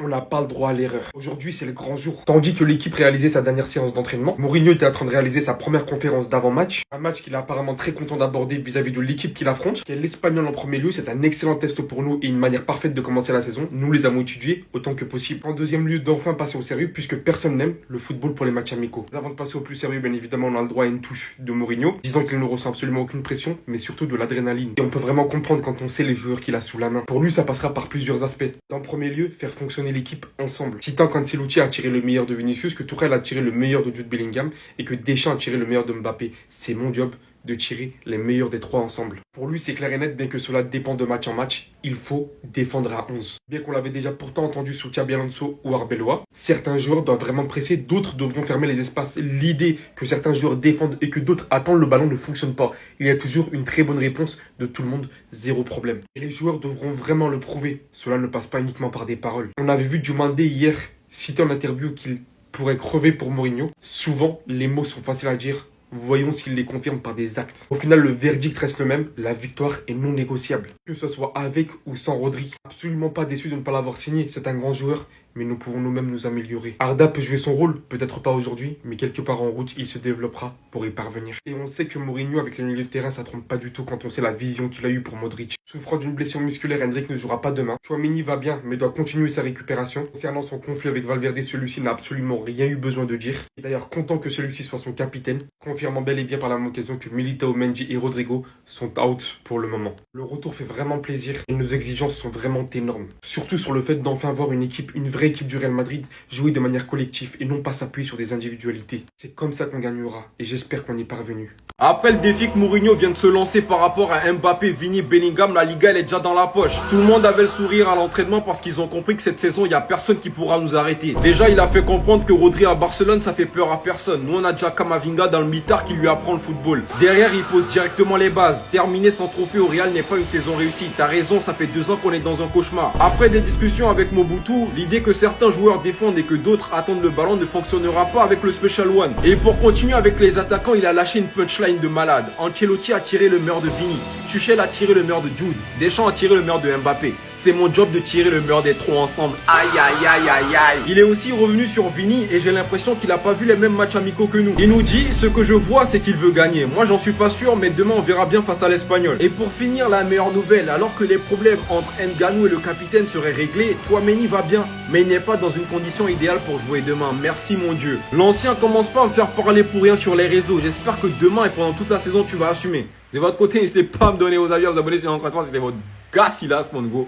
On n'a pas le droit à l'erreur. Aujourd'hui, c'est le grand jour. Tandis que l'équipe réalisait sa dernière séance d'entraînement, Mourinho était en train de réaliser sa première conférence d'avant-match. Un match qu'il est apparemment très content d'aborder vis-à-vis de l'équipe qu'il affronte. Qui est l'Espagnol en premier lieu. C'est un excellent test pour nous et une manière parfaite de commencer la saison. Nous les avons étudiés autant que possible. En deuxième lieu, d'enfin passer au sérieux puisque personne n'aime le football pour les matchs amicaux. Avant de passer au plus sérieux, bien évidemment, on a le droit à une touche de Mourinho, disant qu'il ne ressent absolument aucune pression, mais surtout de l'adrénaline. Et on peut vraiment comprendre quand on sait les joueurs qu'il a sous la main. Pour lui, ça passera par plusieurs aspects. Dans le premier lieu, faire fonctionner l'équipe ensemble. Citant qu'Ancelotti a tiré le meilleur de Vinicius, que Tuchel a tiré le meilleur de Jude Bellingham et que Deschamps a tiré le meilleur de Mbappé. C'est mon job de tirer les meilleurs des trois ensemble. Pour lui, c'est clair et net, bien que cela dépend de match en match, il faut défendre à 11. Bien qu'on l'avait déjà pourtant entendu sous Xabi Alonso ou Arbeloa, certains joueurs doivent vraiment presser, d'autres devront fermer les espaces. L'idée que certains joueurs défendent et que d'autres attendent le ballon ne fonctionne pas. Il y a toujours une très bonne réponse de tout le monde, zéro problème. Et les joueurs devront vraiment le prouver. Cela ne passe pas uniquement par des paroles. On avait vu Diomandé hier citer en interview qu'il pourrait crever pour Mourinho. Souvent, les mots sont faciles à dire. Voyons s'il les confirme par des actes. Au final, le verdict reste le même. La victoire est non négociable. Que ce soit avec ou sans Rodri. Absolument pas déçu de ne pas l'avoir signé. C'est un grand joueur, mais nous pouvons nous-mêmes nous améliorer. Arda peut jouer son rôle, peut-être pas aujourd'hui, mais quelque part en route, il se développera pour y parvenir. Et on sait que Mourinho, avec le milieu de terrain, ça trompe pas du tout quand on sait la vision qu'il a eue pour Modric. Souffrant d'une blessure musculaire, Hendrick ne jouera pas demain. Tchouaméni va bien, mais doit continuer sa récupération. Concernant son conflit avec Valverde, celui-ci n'a absolument rien eu besoin de dire. Et d'ailleurs, content que celui-ci soit son capitaine, confirmant bel et bien par la même occasion que Militao, Mendy et Rodrigo sont out pour le moment. Le retour fait vraiment plaisir et nos exigences sont vraiment énormes. Surtout sur le fait d'enfin voir une équipe, une vraie équipe du Real Madrid jouer de manière collective et non pas s'appuyer sur des individualités. C'est comme ça qu'on gagnera et j'espère qu'on y est parvenu. Après le défi que Mourinho vient de se lancer par rapport à Mbappé, Vini, Bellingham, la Liga elle est déjà dans la poche. Tout le monde avait le sourire à l'entraînement parce qu'ils ont compris que cette saison il n'y a personne qui pourra nous arrêter. Déjà il a fait comprendre que Rodri à Barcelone ça fait peur à personne. Nous on a déjà Camavinga dans le mitard qui lui apprend le football. Derrière il pose directement les bases. Terminer sans trophée au Real n'est pas une saison réussie. T'as raison, ça fait 2 ans qu'on est dans un cauchemar. Après des discussions avec Mobutu, l'idée que certains joueurs défendent et que d'autres attendent le ballon ne fonctionnera pas avec le Special One. Et pour continuer avec les attaquants, il a lâché une punchline de malade. Ancelotti a tiré le meilleur de Vini. Tuchel a tiré le meilleur de Jude. Deschamps a tiré le meilleur de Mbappé. C'est mon job de tirer le meilleur des trois ensemble. Aïe aïe aïe aïe aïe. Il est aussi revenu sur Vini et j'ai l'impression qu'il n'a pas vu les mêmes matchs amicaux que nous. Il nous dit, ce que je vois c'est qu'il veut gagner. Moi j'en suis pas sûr mais demain on verra bien face à l'Espagnol. Et pour finir la meilleure nouvelle, alors que les problèmes entre Ngannou et le capitaine seraient réglés, Tchouaméni va bien. Mais il n'est pas dans une condition idéale pour jouer demain. Merci mon Dieu. L'ancien commence pas à me faire parler pour rien sur les réseaux. J'espère que demain et pendant toute la saison tu vas assumer. De votre côté, n'hésitez pas à me donner vos avis, à vous abonner sur l'entraînement. C'était votre gars Silas, mon go.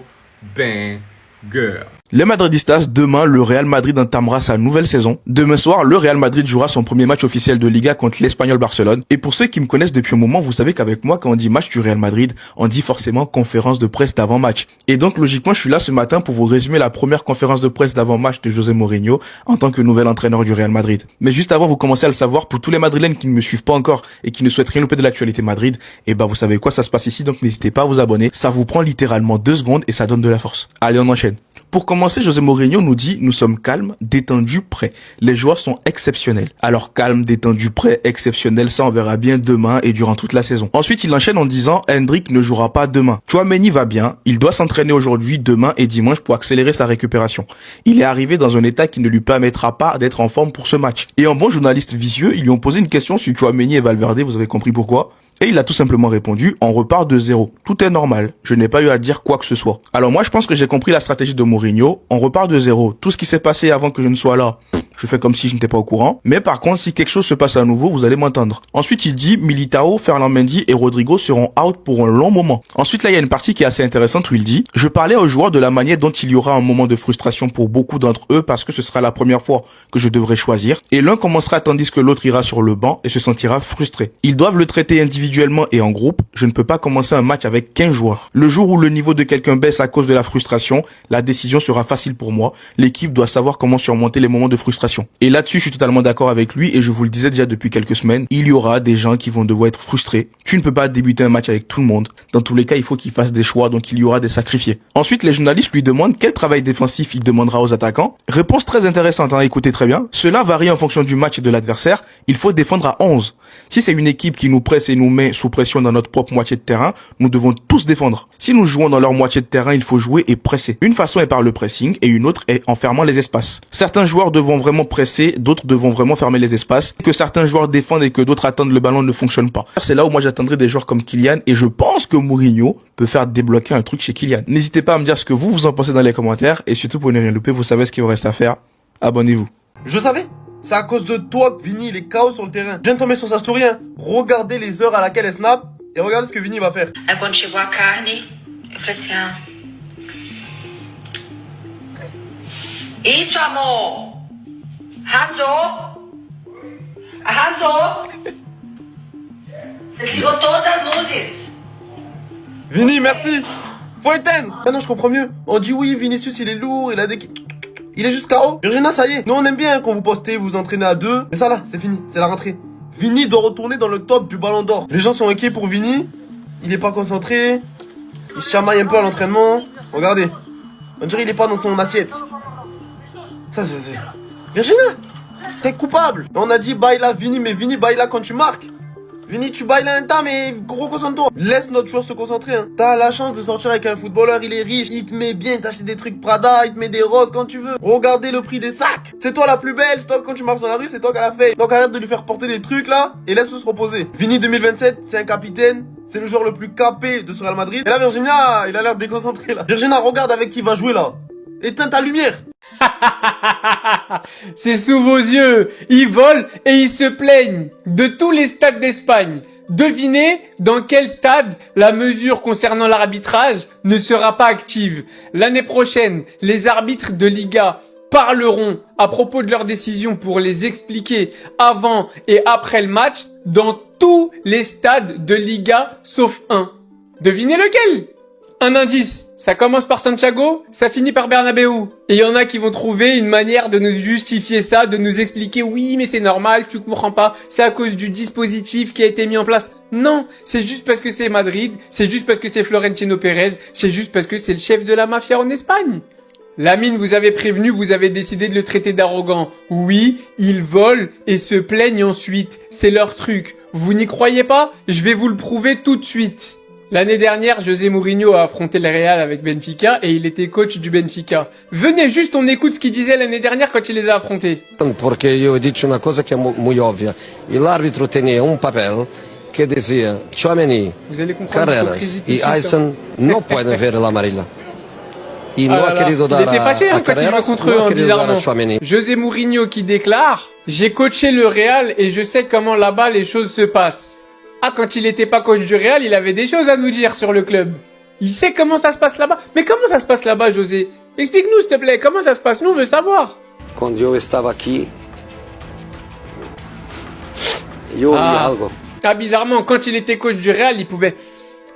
Banger. Les Madridistas, demain, le Real Madrid entamera sa nouvelle saison. Demain soir, le Real Madrid jouera son premier match officiel de Liga contre l'Espagnol Barcelone. Et pour ceux qui me connaissent depuis un moment, vous savez qu'avec moi, quand on dit match du Real Madrid, on dit forcément conférence de presse d'avant-match. Et donc, logiquement, je suis là ce matin pour vous résumer la première conférence de presse d'avant-match de José Mourinho en tant que nouvel entraîneur du Real Madrid. Mais juste avant, vous commencez à le savoir, pour tous les Madrilènes qui ne me suivent pas encore et qui ne souhaitent rien louper de l'actualité Madrid, et ben, vous savez quoi, ça se passe ici, donc n'hésitez pas à vous abonner. Ça vous prend littéralement 2 secondes et ça donne de la force. Allez, on enchaîne. Pour commencer, José Mourinho nous dit « Nous sommes calmes, détendus, prêts. Les joueurs sont exceptionnels. » Alors calme, détendu, prêt, exceptionnel, ça on verra bien demain et durant toute la saison. Ensuite, il enchaîne en disant « Hendrick ne jouera pas demain. Tchouaméni va bien, il doit s'entraîner aujourd'hui, demain et dimanche pour accélérer sa récupération. Il est arrivé dans un état qui ne lui permettra pas d'être en forme pour ce match. » Et en bon journaliste vicieux, ils lui ont posé une question sur Tchouaméni et Valverde, vous avez compris pourquoi. Et il a tout simplement répondu, on repart de zéro. Tout est normal. Je n'ai pas eu à dire quoi que ce soit. Alors moi, je pense que j'ai compris la stratégie de Mourinho. On repart de zéro. Tout ce qui s'est passé avant que je ne sois là, je fais comme si je n'étais pas au courant. Mais par contre, si quelque chose se passe à nouveau, vous allez m'entendre. Ensuite, il dit, Militao, Ferland Mendy et Rodrigo seront out pour un long moment. Ensuite, là, il y a une partie qui est assez intéressante où il dit, je parlais aux joueurs de la manière dont il y aura un moment de frustration pour beaucoup d'entre eux parce que ce sera la première fois que je devrai choisir. Et l'un commencera tandis que l'autre ira sur le banc et se sentira frustré. Ils doivent le traiter individuellement et en groupe. Je ne peux pas commencer un match avec 15 joueurs. Le jour où le niveau de quelqu'un baisse à cause de la frustration, la décision sera facile pour moi. L'équipe doit savoir comment surmonter les moments de frustration prestation. Et là-dessus, je suis totalement d'accord avec lui et je vous le disais déjà depuis quelques semaines, il y aura des gens qui vont devoir être frustrés. Tu ne peux pas débuter un match avec tout le monde. Dans tous les cas, il faut qu'il fasse des choix, donc il y aura des sacrifiés. Ensuite, les journalistes lui demandent quel travail défensif il demandera aux attaquants. Réponse très intéressante, hein, écoutez très bien. Cela varie en fonction du match et de l'adversaire. Il faut défendre à 11. Si c'est une équipe qui nous presse et nous met sous pression dans notre propre moitié de terrain, nous devons tous défendre. Si nous jouons dans leur moitié de terrain, il faut jouer et presser. Une façon est par le pressing et une autre est en fermant les espaces. Certains joueurs devront vraiment presser, d'autres devront vraiment fermer les espaces. Que certains joueurs défendent et que d'autres attendent le ballon ne fonctionne pas. C'est là où moi j'attendrai des joueurs comme Kylian et je pense que Mourinho peut faire débloquer un truc chez Kylian. N'hésitez pas à me dire ce que vous en pensez dans les commentaires et surtout pour ne rien louper, vous savez ce qu'il vous reste à faire. Abonnez-vous. Je savais. C'est à cause de toi que Vini il est KO sur le terrain. Je viens de tomber sur sa story, hein. Regardez les heures à laquelle elle snap et regardez ce que Vini va faire. Aí quando chegou a carne, eu falei assim, ah. Isso, amor! Arrasou! Arrasou! Desligou todas as luzes. Vini, merci. Faut éteindre. Ah non, je comprends mieux. On dit oui, Vinicius il est lourd, il a des... Il est juste KO. Virginia, ça y est. Nous on aime bien quand vous postez, vous entraînez à deux. Mais ça là, c'est fini, c'est la rentrée. Vini doit retourner dans le top du ballon d'or. Les gens sont inquiets pour Vini. Il est pas concentré. Il chamaille un peu à l'entraînement. Regardez. On dirait il est pas dans son assiette. Ça c'est... Virginia, t'es coupable. On a dit baila Vini, mais Vini baila quand tu marques. Vini, tu bailles un temps, mais gros, concentre-toi. Laisse notre joueur se concentrer, hein. T'as la chance de sortir avec un footballeur, il est riche, il te met bien, t'achètes des trucs Prada, il te met des roses quand tu veux. Regardez le prix des sacs. C'est toi la plus belle, c'est toi quand tu marches dans la rue, c'est toi qui l'a fait. Donc arrête de lui faire porter des trucs là, et laisse-le se reposer. Vini 2027, c'est un capitaine, c'est le joueur le plus capé de ce Real Madrid. Et là, Virginia, il a l'air déconcentré là. Virginia, regarde avec qui il va jouer là. Éteins ta lumière. C'est sous vos yeux. Ils volent et ils se plaignent de tous les stades d'Espagne. Devinez dans quel stade la mesure concernant l'arbitrage ne sera pas active. L'année prochaine, les arbitres de Liga parleront à propos de leurs décisions pour les expliquer avant et après le match dans tous les stades de Liga sauf un. Devinez lequel? Un indice. Ça commence par Santiago, ça finit par Bernabéu. Et il y en a qui vont trouver une manière de nous justifier ça, de nous expliquer oui mais c'est normal, tu comprends pas, c'est à cause du dispositif qui a été mis en place. Non, c'est juste parce que c'est Madrid, c'est juste parce que c'est Florentino Pérez, c'est juste parce que c'est le chef de la mafia en Espagne. Lamine vous avez prévenu, vous avez décidé de le traiter d'arrogant. Oui, ils volent et se plaignent ensuite, c'est leur truc. Vous n'y croyez pas? Je vais vous le prouver tout de suite. L'année dernière, José Mourinho a affronté le Real avec Benfica et il était coach du Benfica. Venez juste, on écoute ce qu'il disait l'année dernière quand il les a affrontés. Porque io dico una cosa che è muy ovvia. E l'arbitro tenía un papel que decía Tchouaméni, Vous allez comprendre Carreras e Aysen no pueden ver la amarilla. E Ah no là ha là. querido Il dar était fâché a quand il jouait Carreras, contre no eux, ha querido dar a bizarrement. Tchouaméni. José Mourinho qui déclare « J'ai coaché le Real et je sais comment là-bas les choses se passent ». Ah, quand il était pas coach du Real, il avait des choses à nous dire sur le club. Il sait comment ça se passe là-bas. Mais comment ça se passe là-bas, José? Explique-nous, s'il te plaît, comment ça se passe? Nous, on veut savoir. Quando eu estava aqui, eu ouvi algo. Ah, bizarrement, quand il était coach du Real, il pouvait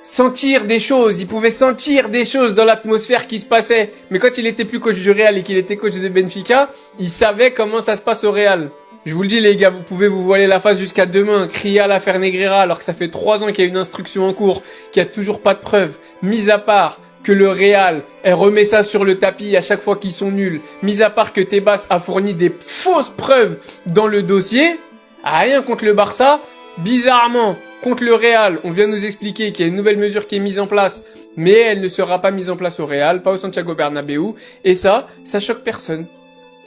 sentir des choses. Il pouvait sentir des choses dans l'atmosphère qui se passait. Mais quand il était plus coach du Real et qu'il était coach de Benfica, il savait comment ça se passe au Real. Je vous le dis les gars, vous pouvez vous voiler la face jusqu'à demain, crier à l'affaire Negreira alors que ça fait 3 ans qu'il y a une instruction en cours, qu'il n'y a toujours pas de preuves, mis à part que le Real, elle remet ça sur le tapis à chaque fois qu'ils sont nuls, mis à part que Tebas a fourni des fausses preuves dans le dossier, rien contre le Barça, bizarrement, contre le Real, on vient nous expliquer qu'il y a une nouvelle mesure qui est mise en place, mais elle ne sera pas mise en place au Real, pas au Santiago Bernabéu, et ça choque personne.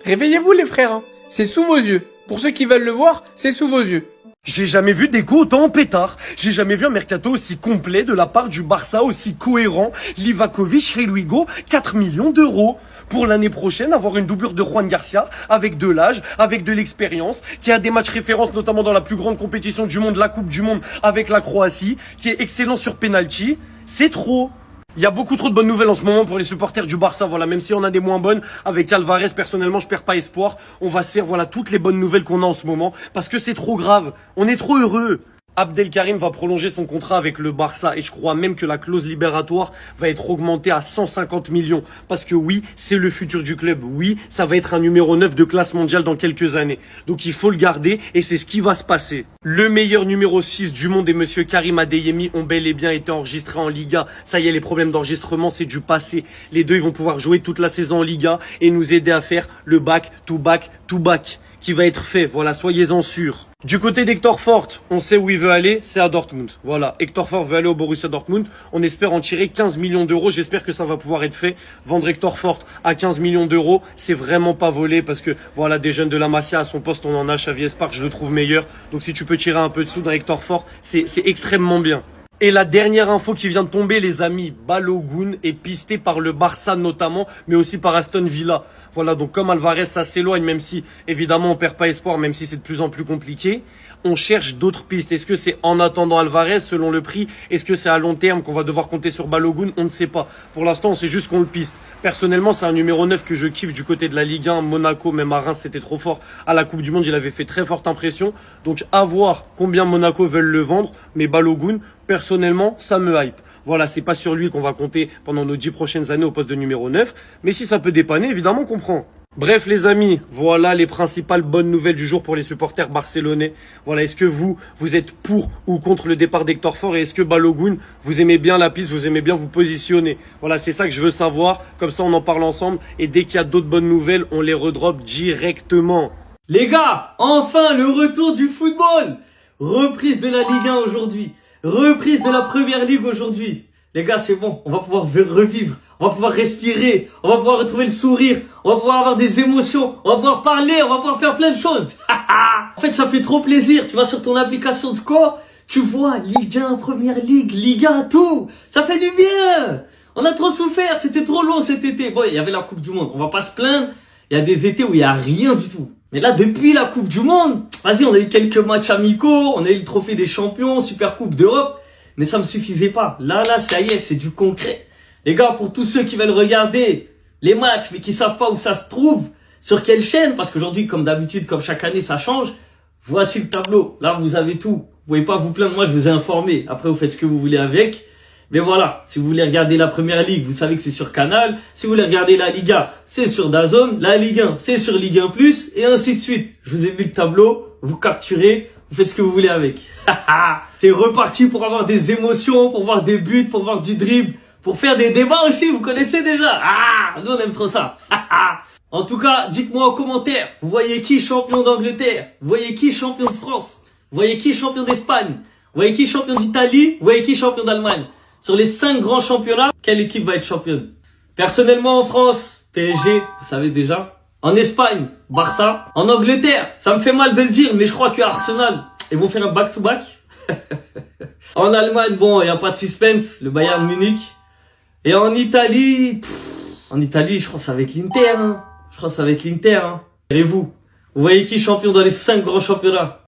Réveillez-vous les frères, hein. C'est sous vos yeux. Pour ceux qui veulent le voir, c'est sous vos yeux. J'ai jamais vu des coups autant en pétard. J'ai jamais vu un mercato aussi complet de la part du Barça, aussi cohérent. Livakovic, Luigo, 4 millions d'euros. Pour l'année prochaine, avoir une doublure de Juan Garcia, avec de l'âge, avec de l'expérience, qui a des matchs références, notamment dans la plus grande compétition du monde, la Coupe du Monde, avec la Croatie, qui est excellent sur penalty. C'est trop. Il y a beaucoup trop de bonnes nouvelles en ce moment pour les supporters du Barça, voilà, même si on a des moins bonnes, avec Alvarez, personnellement, je perds pas espoir, on va se faire, voilà, toutes les bonnes nouvelles qu'on a en ce moment, parce que c'est trop grave, on est trop heureux. Abdelkarim va prolonger son contrat avec le Barça et je crois même que la clause libératoire va être augmentée à 150 millions. Parce que oui, c'est le futur du club. Oui, ça va être un numéro 9 de classe mondiale dans quelques années. Donc il faut le garder et c'est ce qui va se passer. Le meilleur numéro 6 du monde et monsieur Karim Adeyemi ont bel et bien été enregistrés en Liga. Ça y est, les problèmes d'enregistrement, c'est du passé. Les deux, ils vont pouvoir jouer toute la saison en Liga et nous aider à faire le back-to-back qui va être fait. Voilà, soyez-en sûrs. Du côté d'Hector Fort, on sait où il veut aller, c'est à Dortmund. Voilà, Hector Fort veut aller au Borussia Dortmund. On espère en tirer 15 millions d'euros. J'espère que ça va pouvoir être fait. Vendre Hector Fort à 15 millions d'euros, c'est vraiment pas volé parce que voilà, des jeunes de la Masia à son poste, on en a. Xavi Espark, je le trouve meilleur. Donc si tu peux tirer un peu de sous dans Hector Fort, c'est extrêmement bien. Et la dernière info qui vient de tomber, les amis, Balogun est pisté par le Barça notamment, mais aussi par Aston Villa. Voilà, donc comme Alvarez, ça s'éloigne, même si, évidemment, on perd pas espoir, même si c'est de plus en plus compliqué. On cherche d'autres pistes. Est-ce que c'est en attendant Alvarez, selon le prix? Est-ce que c'est à long terme qu'on va devoir compter sur Balogun? On ne sait pas. Pour l'instant, on sait juste qu'on le piste. Personnellement, c'est un numéro 9 que je kiffe du côté de la Ligue 1. Monaco, même à Reims, c'était trop fort. À la Coupe du Monde, il avait fait très forte impression. Donc, à voir combien Monaco veulent le vendre. Mais Balogun, personnellement, ça me hype. Voilà, c'est pas sur lui qu'on va compter pendant nos 10 prochaines années au poste de numéro 9. Mais si ça peut dépanner, évidemment qu'on prend. Bref les amis, voilà les principales bonnes nouvelles du jour pour les supporters barcelonais. Voilà, est-ce que vous êtes pour ou contre le départ d'Hector Fort et est-ce que Balogun, vous aimez bien la piste, vous aimez bien vous positionner? Voilà, c'est ça que je veux savoir, comme ça on en parle ensemble et dès qu'il y a d'autres bonnes nouvelles, on les redroppe directement. Les gars, enfin le retour du football. Reprise de la Ligue 1 aujourd'hui, reprise de la Première Ligue aujourd'hui. Les gars, c'est bon, on va pouvoir revivre, on va pouvoir respirer, on va pouvoir retrouver le sourire, on va pouvoir avoir des émotions, on va pouvoir parler, on va pouvoir faire plein de choses. En fait, ça fait trop plaisir. Tu vas sur ton application de score, tu vois Ligue 1, Première Ligue, Ligue 1, tout. Ça fait du bien. On a trop souffert, c'était trop long cet été. Bon, il y avait la Coupe du Monde, on va pas se plaindre. Il y a des étés où il y a rien du tout. Mais là, depuis la Coupe du Monde, vas-y, on a eu quelques matchs amicaux, on a eu le trophée des champions, Super Coupe d'Europe. Mais ça me suffisait pas. Là, ça y est, c'est du concret. Les gars, pour tous ceux qui veulent regarder les matchs, mais qui savent pas où ça se trouve, sur quelle chaîne, parce qu'aujourd'hui, comme d'habitude, comme chaque année, ça change. Voici le tableau. Là, vous avez tout. Vous pouvez pas vous plaindre. Moi, je vous ai informé. Après, vous faites ce que vous voulez avec. Mais voilà. Si vous voulez regarder la Première Ligue, vous savez que c'est sur Canal. Si vous voulez regarder la Liga, c'est sur DAZN. La Ligue 1, c'est sur Ligue 1+, et ainsi de suite. Je vous ai mis le tableau. Vous capturez. Vous faites ce que vous voulez avec. C'est reparti pour avoir des émotions, pour voir des buts, pour voir du dribble, pour faire des débats aussi, vous connaissez déjà. Nous on aime trop ça. En tout cas, dites-moi en commentaire, vous voyez qui champion d'Angleterre? Vous voyez qui champion de France? Vous voyez qui champion d'Espagne? Vous voyez qui champion d'Italie? Vous voyez qui champion d'Allemagne? Sur les 5 grands championnats, quelle équipe va être championne? Personnellement en France, PSG, vous savez déjà. En Espagne, Barça. En Angleterre, ça me fait mal de le dire, mais je crois que Arsenal, ils vont faire un back-to-back. En Allemagne, bon, il n'y a pas de suspense, le Bayern Munich. Et en Italie, je crois que ça va être l'Inter. Je crois que ça va être l'Inter. Et vous voyez qui champion dans les 5 grands championnats?